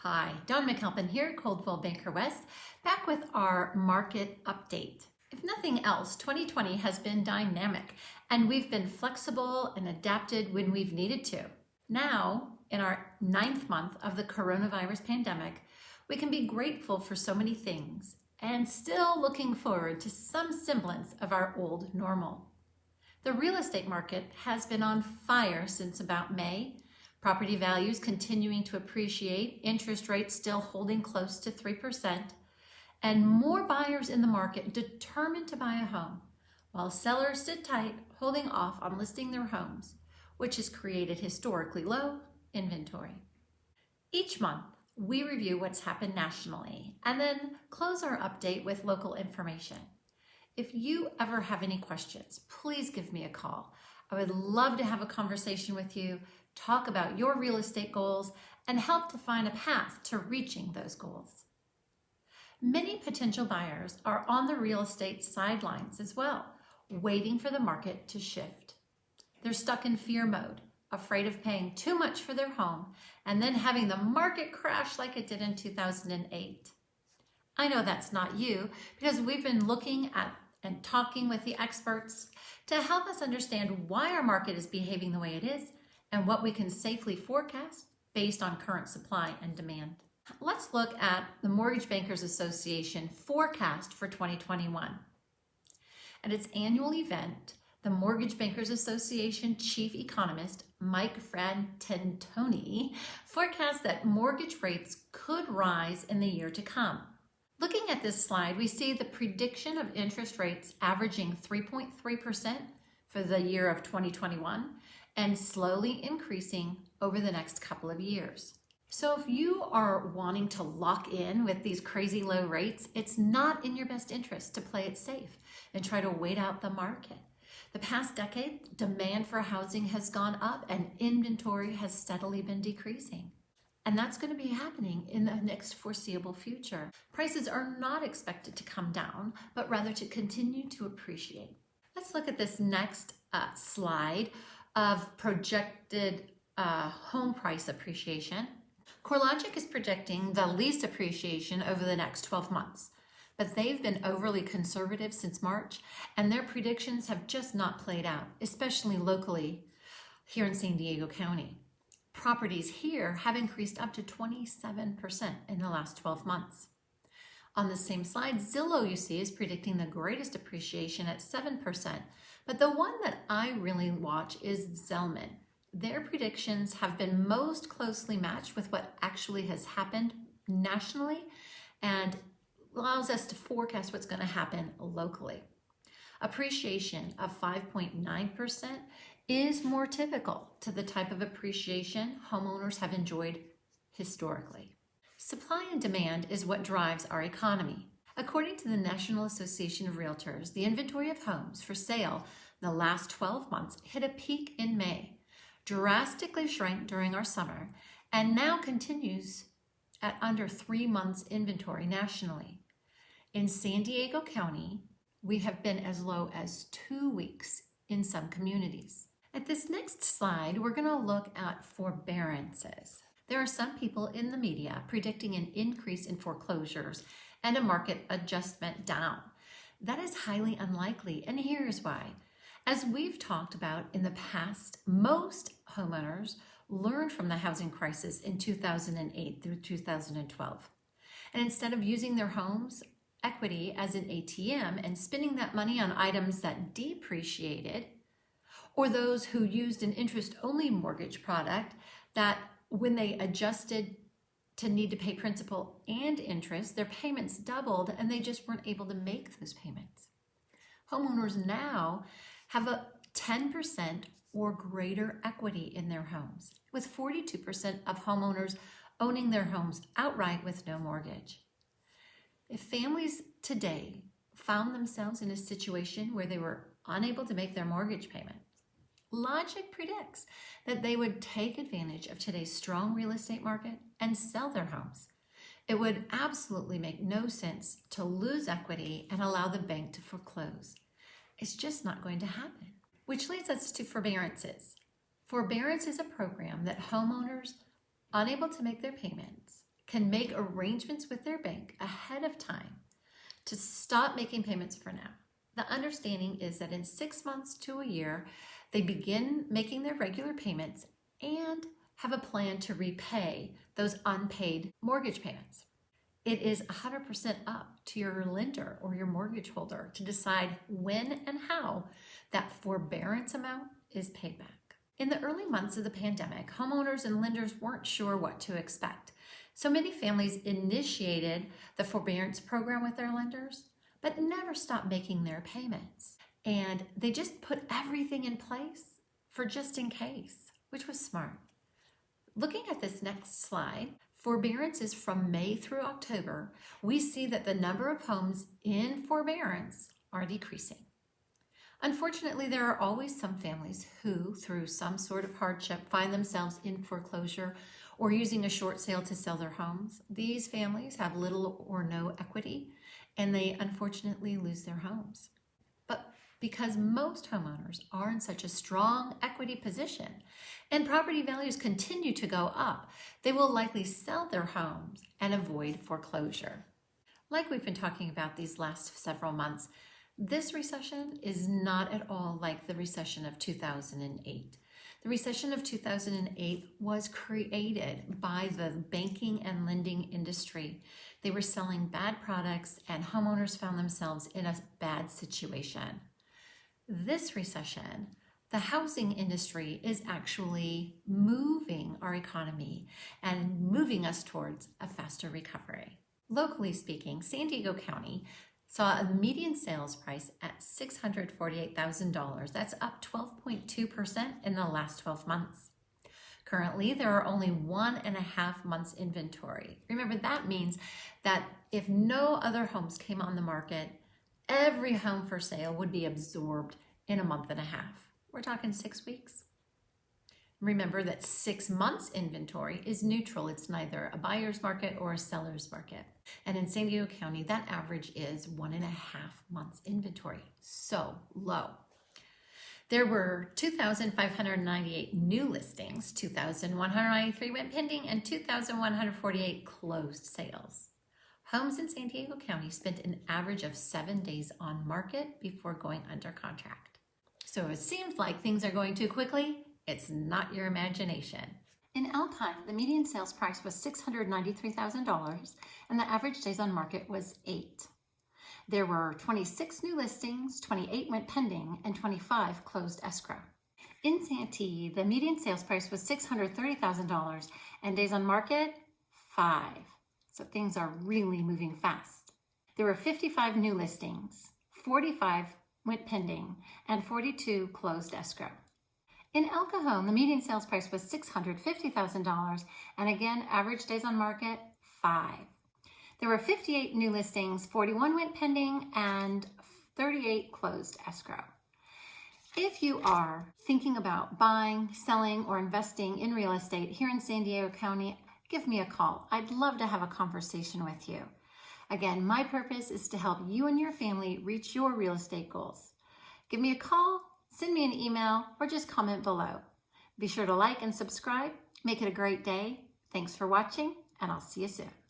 Hi, Dawn McAlpine here, Coldwell Banker West, back with our market update. If nothing else, 2020 has been dynamic and we've been flexible and adapted when we've needed to. Now, in our 9th month of the coronavirus pandemic, we can be grateful for so many things and still looking forward to some semblance of our old normal. The real estate market has been on fire since about May. Property values continuing to appreciate, interest rates still holding close to 3%, and more buyers in the market determined to buy a home, while sellers sit tight, holding off on listing their homes, which has created historically low inventory. Each month, we review what's happened nationally and then close our update with local information. If you ever have any questions, please give me a call. I would love to have a conversation with you, talk about your real estate goals, and help to find a path to reaching those goals. Many potential buyers are on the real estate sidelines as well, waiting for the market to shift. They're stuck in fear mode, afraid of paying too much for their home and then having the market crash like it did in 2008. I know that's not you, because we've been looking at and talking with the experts to help us understand why our market is behaving the way it is and what we can safely forecast based on current supply and demand. Let's look at the Mortgage Bankers Association forecast for 2021. At its annual event, the Mortgage Bankers Association Chief Economist Mike Frantantoni forecasts that mortgage rates could rise in the year to come. Looking at this slide, we see the prediction of interest rates averaging 3.3% for the year of 2021 and slowly increasing over the next couple of years. So if you are wanting to lock in with these crazy low rates, it's not in your best interest to play it safe and try to wait out the market. The past decade, demand for housing has gone up and inventory has steadily been decreasing. And that's going to be happening in the next foreseeable future. Prices are not expected to come down, but rather to continue to appreciate. Let's look at this next slide of projected home price appreciation. CoreLogic is projecting the least appreciation over the next 12 months, but they've been overly conservative since March, and their predictions have just not played out, especially locally here in San Diego County. Properties here have increased up to 27% in the last 12 months. On the same slide, Zillow, you see, is predicting the greatest appreciation at 7%, but the one that I really watch is Zelman. Their predictions have been most closely matched with what actually has happened nationally and allows us to forecast what's going to happen locally. Appreciation of 5.9% is more typical to the type of appreciation homeowners have enjoyed historically. Supply and demand is what drives our economy. According to the National Association of Realtors, the inventory of homes for sale in the last 12 months hit a peak in May, drastically shrank during our summer, and now continues at under 3 months inventory nationally. In San Diego County, we have been as low as 2 weeks in some communities. At this next slide, we're going to look at forbearances. There are some people in the media predicting an increase in foreclosures and a market adjustment down. That is highly unlikely, and here's why. As we've talked about in the past, most homeowners learned from the housing crisis in 2008 through 2012. And instead of using their home's equity as an ATM and spending that money on items that depreciated, or those who used an interest-only mortgage product that when they adjusted to need to pay principal and interest, their payments doubled and they just weren't able to make those payments. Homeowners now have a 10% or greater equity in their homes, with 42% of homeowners owning their homes outright with no mortgage. If families today found themselves in a situation where they were unable to make their mortgage payment, logic predicts that they would take advantage of today's strong real estate market and sell their homes. It would absolutely make no sense to lose equity and allow the bank to foreclose. It's just not going to happen. Which leads us to forbearances. Forbearance is a program that homeowners unable to make their payments can make arrangements with their bank ahead of time to stop making payments for now. The understanding is that in 6 months to a year, they begin making their regular payments and have a plan to repay those unpaid mortgage payments. It is 100% up to your lender or your mortgage holder to decide when and how that forbearance amount is paid back. In the early months of the pandemic, homeowners and lenders weren't sure what to expect. So many families initiated the forbearance program with their lenders, but never stopped making their payments. And they just put everything in place for just in case, which was smart. Looking at this next slide, forbearance is from May through October. We see that the number of homes in forbearance are decreasing. Unfortunately, there are always some families who, through some sort of hardship, find themselves in foreclosure or using a short sale to sell their homes. These families have little or no equity, and they unfortunately lose their homes. But because most homeowners are in such a strong equity position and property values continue to go up, they will likely sell their homes and avoid foreclosure. Like we've been talking about these last several months, this recession is not at all like the recession of 2008. The recession of 2008 was created by the banking and lending industry. They were selling bad products and homeowners found themselves in a bad situation. This recession, the housing industry is actually moving our economy and moving us towards a faster recovery. Locally speaking, San Diego County saw a median sales price at $648,000. That's up 12.2% in the last 12 months. Currently, there are only 1.5 months inventory. Remember, that means that if no other homes came on the market, every home for sale would be absorbed in a month and a half. We're talking 6 weeks. Remember that 6 months inventory is neutral. It's neither a buyer's market or a seller's market. And in San Diego County, that average is 1.5 months inventory. So low. There were 2,598 new listings, 2,193 went pending, and 2,148 closed sales. Homes in San Diego County spent an average of 7 days on market before going under contract. So it seems like things are going too quickly. It's not your imagination. In Alpine, the median sales price was $693,000 and the average days on market was 8. There were 26 new listings, 28 went pending, and 25 closed escrow. In Santee, the median sales price was $630,000 and days on market, 5. So things are really moving fast. There were 55 new listings, 45 went pending, and 42 closed escrow. In El Cajon, the median sales price was $650,000, and again, average days on market, 5. There were 58 new listings, 41 went pending, and 38 closed escrow. If you are thinking about buying, selling, or investing in real estate here in San Diego County, give me a call. I'd love to have a conversation with you. Again, my purpose is to help you and your family reach your real estate goals. Give me a call, send me an email, or just comment below. Be sure to like and subscribe. Make it a great day. Thanks for watching, and I'll see you soon.